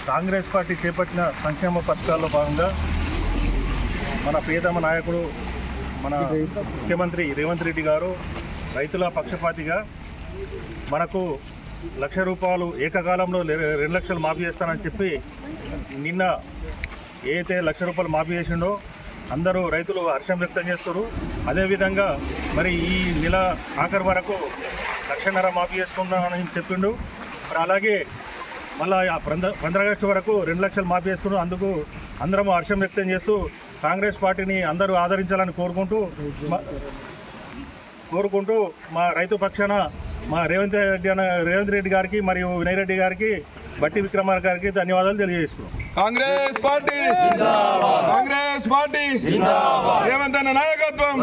Congress party చేపట్టిన సంక్షేమ పథకాల్లో భాగంగా మన ప్రియతమ నాయకుడు మన ముఖ్యమంత్రి రేవంత్ రెడ్డి గారు రైతుల పక్షపాతిగా మనకు ₹1,00,000 ఏకకాలంలో 2 లక్షలు మాఫీ చేస్తానని చెప్పి నిన్న ఏదైతే ₹1,00,000 మాఫీ చేసిండో అందరూ రైతులు హర్షం వ్యక్తం చేస్తారు. అదేవిధంగా మరి ఈ నెల ఆఖరి వరకు 1,50,000 మాఫీ చేస్తున్నామని చెప్పిండు. మరి అలాగే మళ్ళీ 15 ఆగస్టు వరకు 2 లక్షలు మాఫీ చేస్తున్నారు. అందుకు అందరం హర్షం వ్యక్తం చేస్తూ కాంగ్రెస్ పార్టీని అందరూ ఆదరించాలని కోరుకుంటూ మా రైతు పక్షాన మా రేవంత్ రెడ్డి గారికి మరియు వినయ్ రెడ్డి గారికి బట్టి విక్రమార్ గారికి ధన్యవాదాలు తెలియజేస్తున్నాం. కాంగ్రెస్ పార్టీ రేవంత్ అన్న నాయకత్వం.